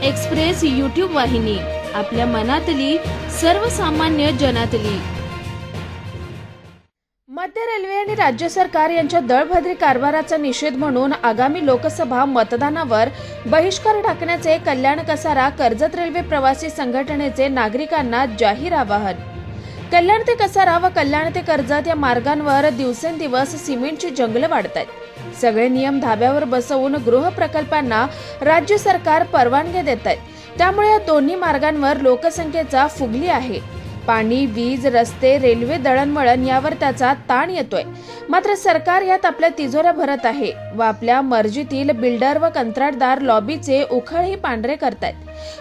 Express YouTube वाहिनी, आपल्या मनातली सर्वसामान्य जनातली। मध्य रेल्वे आणि राज्य सरकार यांच्या दळभद्री कारभाराचा निषेध म्हणून आगामी लोकसभा मतदानावर बहिष्कार टाकण्याचे कल्याण कसारा कर्जत रेल्वे प्रवासी संघटनेचे नागरिकांना जाहीर आवाहन। कल्याण ते कसारा व कल्याण ते कर्जत या मार्गांवर दिवसेंदिवस सिमेंटची जंगलं वाढत आहेत। सगळे नियम धाब्यावर बसवून गृह प्रकल्पांना राज्य सरकार परवानगी देत आहेत। त्यामुळे या दोन्ही मार्गांवर लोकसंख्येचा फुगली आहे। पाणी, वीज, रस्ते, रेल्वे दळणवळण यावर त्याचा ताण येतोय। मात्र सरकार यात आपल्या तिजोऱ्या भरत आहे व आपल्या मर्जीतील बिल्डर व कंत्राटदार लॉबीचे उखळही पांढरे करतायत।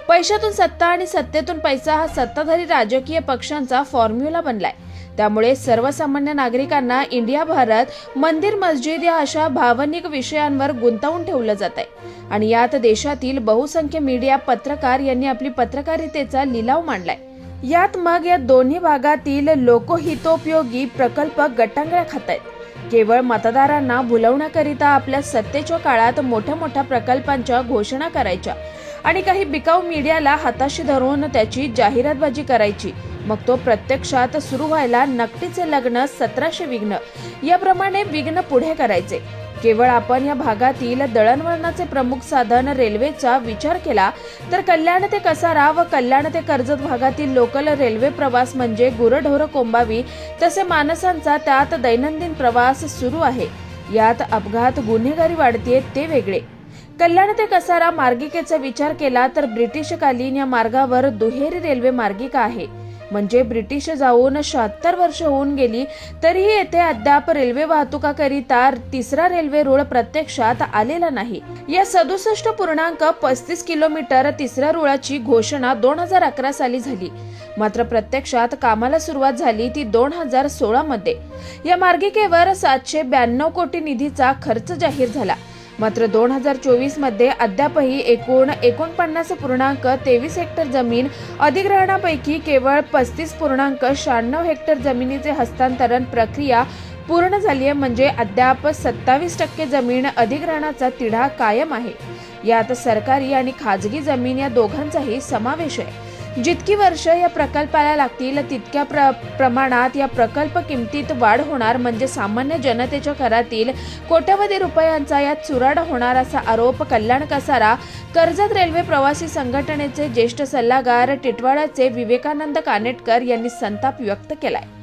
पैशातून सत्ता आणि सत्तेतून पैसा हा सत्ताधारी राजकीय पक्षांचा फॉर्म्युला बनलाय। त्यामुळे सर्वसामान्य नागरिकांना इंडिया भारत, मंदिर, मस्जिद या अशा भावनिक विषयांवर गुंतवून ठेवलं जात आहे आणि यात देशातील बहुसंख्य मीडिया, पत्रकार यांनी आपली पत्रकारितेचा लिलाव मांडलाय। यात मग या दोन्ही भागातील लोकहितोपयोगी प्रकल्प गटांगळ्या खातायत। केवळ मतदारांना भुलवण्याकरिता आपल्या सत्तेच्या काळात मोठ्या मोठ्या प्रकल्पांच्या घोषणा करायच्या आणि काही बिकाऊ मीडियाला हाताशी धरून त्याची जाहिरातबाजी करायची। मग तो प्रत्यक्षात सुरू व्हायला नकटीचे लग्न 1700 विघ्न याप्रमाणे विघ्न पुढे करायचे। केवळ आपण या भागातील दळणवळणाचे प्रमुख साधन रेल्वेचा विचार केला तर कल्याण ते कसारा व कल्याण ते कर्जत भागातील लोकल रेल्वे प्रवास म्हणजे गुरढोर कोंबावी तसे माणसांचा त्यात दैनंदिन प्रवास सुरू आहे। यात अपघात, गुन्हेगारी वाढते ते वेगळे। कल्याण ते कसारा मार्गिकेचा विचार केला तर ब्रिटिशकालीन या मार्गावर दुहेरी रेल्वे मार्गिका आहे। म्हणजे ब्रिटिश जाऊन 76 वर्ष होऊन गेली तरीही येथे अद्याप रेल्वे वाहतुकाकरिता तिसरा रेल्वे रुळ प्रत्यक्षात आलेला नाही। या 67.35 किलोमीटर तिसऱ्या रुळाची घोषणा 2011 साली झाली। मात्र प्रत्यक्षात कामाला सुरुवात झाली ती 2016 मध्ये। या मार्गिकेवर 792 कोटी निधीचा खर्च जाहीर झाला। मात्र 2024 मध्ये अद्यापही एकूण 49.23 हेक्टर जमीन अधिग्रहणापैकी केवळ 35.96 हेक्टर जमिनीचे हस्तांतरण प्रक्रिया पूर्ण झाली आहे। म्हणजे अद्याप 27% जमीन अधिग्रहणाचा तिढा कायम आहे। यात सरकारी आणि खाजगी जमीन या दोघांचाही समावेश आहे। जितकी वर्ष या प्रकल्पाला लागतील तितक्या प्रमाणात या प्रकल्प किमतीत वाढ होणार म्हणजे सामान्य जनतेच्या करातील कोट्यवधी रुपयांचा यात चुराडा होणार असा आरोप कल्याण कसारा कर्जत रेल्वे प्रवासी संघटनेचे ज्येष्ठ सल्लागार टिटवाळ्याचे विवेकानंद कानेटकर यांनी संताप व्यक्त केलाय।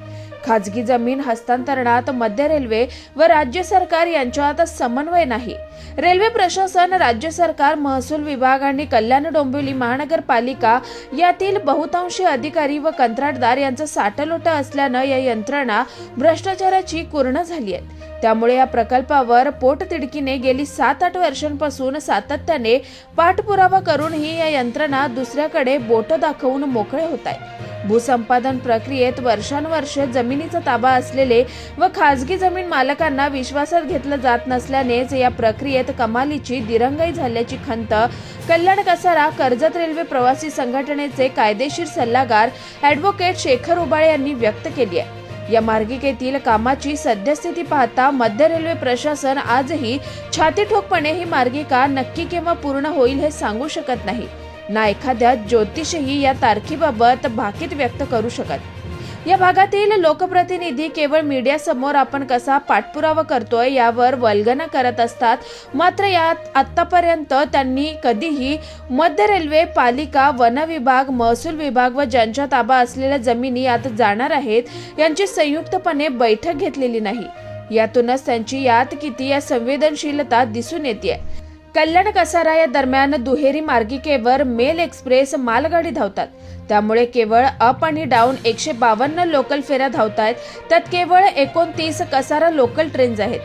खाजगी जमीन हस्तांतरणात मध्य रेल्वे व राज्य सरकार यांच्यात समन्वय नाही। रेल्वे प्रशासन, राज्य सरकार, महसूल विभाग आणि कल्याण डोंबिवली महानगरपालिका यातील बहुतांशी अधिकारी व कंत्राटदार यांचा साठलोटा असल्यानं या यंत्रणा भ्रष्टाचाराची कुर्ण झाली आहे। त्यामुळे या प्रकल्पावर पोटतिडकीने गेली 7-8 वर्षांपासून सातत्याने पाठपुरावा करूनही या यंत्रणा दुसऱ्याकडे बोट दाखवून मोकळे होत आहे। भूसंपादन प्रक्रियेत वर्षानुवर्ष जमिनीचा ताबा असलेले व खाजगी जमीन मालकांना विश्वासात घेतलं जात नसल्यानेच या प्रक्रियेत कमालीची दिरंगाई झाल्याची खंत कल्याण कसारा कर्जत रेल्वे प्रवासी संघटनेचे कायदेशीर सल्लागार ॲडव्होकेट शेखर उबाळे यांनी व्यक्त केली आहे। या मार्गिकेतील कामाची सद्यस्थिती पाहता मध्य रेल्वे प्रशासन आजही छातीठोकपणे ही मार्गिका नक्की केव्हा पूर्ण होईल हे सांगू शकत नाही ना एखाद्या ज्योतिषही या तारखेबाबत भाकीत व्यक्त करू शकत। या भागातील लोकप्रतिनिधी केवळ मीडिया समोर आपण कसा पाठपुरावा करतोय यावर वल्गना करत असतात। मात्र यात आतापर्यंत त्यांनी कधीही मध्य रेल्वे, पालिका, वन विभाग, महसूल विभाग व ज्यांच्या ताबा असलेल्या जमिनी यात जाणार आहेत यांची संयुक्तपणे बैठक घेतलेली नाही। यातूनच त्यांची यात किती या संवेदनशीलता दिसून येते। कल्याण कसारा या दरम्यान दुहेरी मार्गिकेवर मेल एक्सप्रेस मालगाडी धावतात। त्यामुळे केवळ अप आणि डाऊन 152 लोकल फेऱ्या धावतात। त्यात केवळ 29 कसारा लोकल ट्रेन्स आहेत।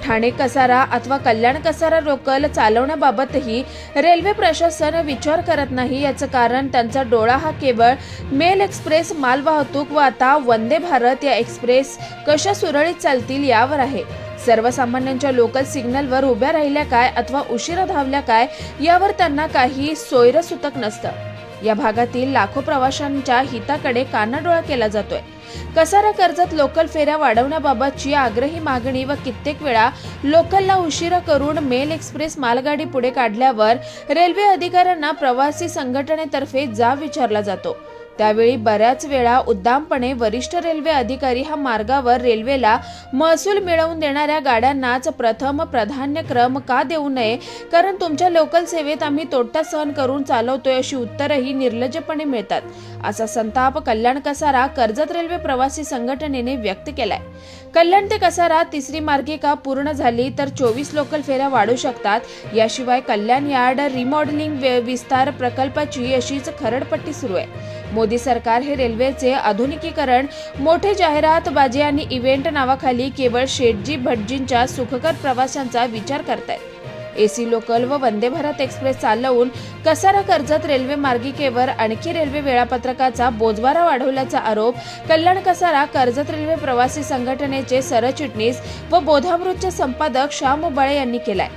ठाणे कसारा अथवा कल्याण कसारा लोकल चालवण्याबाबतही रेल्वे प्रशासन विचार करत नाही। याचं कारण त्यांचा डोळा हा केवळ मेल एक्सप्रेस मालवाहतूक व आता वंदे भारत या एक्सप्रेस कशा सुरळीत चालतील यावर आहे। सर्वसामान्यांच्या लोकल सिग्नलवर उभ्या राहिल्या काय अथवा उशिरा धावल्या काय यावर त्यांना काही सोयरसुतक नसतं। या भागातील लाखो प्रवाशांच्या हिताकडे कानाडोळा केला जातोय। कसारा कर्जत लोकल फेऱ्या वाढवण्याबाबतची आग्रही मागणी व कित्येक वेळा लोकलला उशिरा करून मेल एक्सप्रेस मालगाडी पुढे काढल्यावर रेल्वे अधिकाऱ्यांना प्रवासी संघटनेतर्फे जाब विचारला जातो। त्यावेळी बऱ्याच वेळा उद्दामपणे वरिष्ठ रेल्वे अधिकारी हा मार्गावर रेल्वेला महसूल मिळवून देणाऱ्या गाड्यांनाच प्रथम प्राधान्यक्रम का देऊ नये, कारण तुमच्या लोकल सेवेत आम्ही तोटा सहन करून चालवतोय अशी उत्तरही निर्लज्जपणे मिळतात, असा संताप कल्याण कसारा कर्जत रेल्वे प्रवासी संघटनेने व्यक्त केलाय। कल्याण ते कसारा तिसरी मार्गिका पूर्ण झाली तर 24 लोकल फेऱ्या वाढू शकतात। याशिवाय कल्याण यार्ड रिमॉडेलिंग विस्तार प्रकल्पाची अशीच खरडपट्टी सुरू आहे। मोदी सरकार हे रेल्वेचे आधुनिकीकरण, मोठे जाहिरातबाजी आणि इव्हेंट नावाखाली केवळ शेठजी भटजींच्या सुखकर प्रवाशांचा विचार करतायत। एसी लोकल व वंदे भारत एक्सप्रेस चालवून कसारा कर्जत रेल्वे मार्गिकेवर आणखी रेल्वे वेळापत्रकाचा बोजवारा वाढवल्याचा आरोप कल्याण कसारा कर्जत रेल्वे प्रवासी संघटनेचे सरचिटणीस व बोधामृतचे संपादक श्याम उबाळे यांनी केलाय।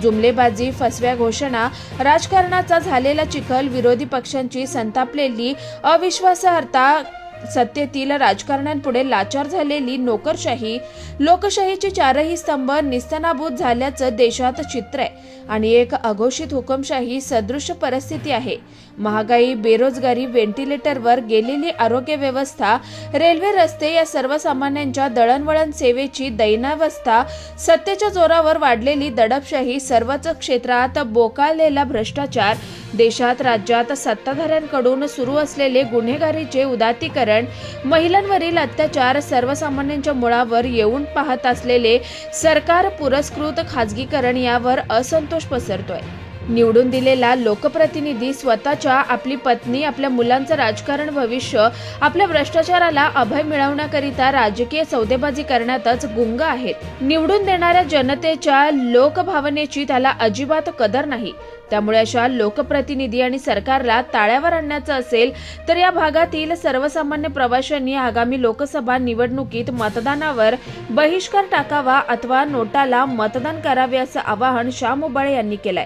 जुमलेबाजी, फसव्या घोषणा, राजकारणाचा झालेला चिखल, विरोधी पक्षांची संतापलेली अविश्वासार्हता, सत्तेतील राजकारण्यांपुढे लाचार झालेली नोकरशाही, लोकशाहीचे चारही स्तंभ निस्तनाभूत झाल्याचं देशात चित्र आहे आणि एक अघोषित हुकुमशाही सदृश परिस्थिती आहे। महागाई, बेरोजगारी, व्हेंटिलेटरवर गेलेली आरोग्य व्यवस्था, रेल्वे, रस्ते या सर्वसामान्यांच्या दळणवळण सेवेची दैनावस्था, सत्तेच्या जोरावर वाढलेली दडपशाही, सर्वच क्षेत्रात बोकाळलेला भ्रष्टाचार, देशात राज्यात सत्ताधाऱ्यांकडून सुरू असलेले गुन्हेगारीचे उदात्तीकरण, महिलांवरील अत्याचार, सर्वसामान्यांच्या मुळावर येऊन पाहत असलेले सरकार पुरस्कृत खाजगीकरण यावर असंतोष पसरतोय। निवडून दिलेला लोकप्रतिनिधी स्वतःच्या, आपली पत्नी, आपल्या मुलांचं राजकारण भविष्य, आपल्या भ्रष्टाचाराला अभय मिळवण्याकरिता राजकीय सौदेबाजी करण्यातच गुंग आहेत। निवडून देणाऱ्या जनतेच्या लोकभावनेची त्याला अजिबात कदर नाही। त्यामुळे अशा लोकप्रतिनिधी आणि सरकारला ताळ्यावर आणण्याचं असेल तर या भागातील सर्वसामान्य प्रवाशांनी आगामी लोकसभा निवडणुकीत मतदानावर बहिष्कार टाकावा अथवा नोटाला मतदान करावे असं आवाहन श्याम उबाळे यांनी केलंय।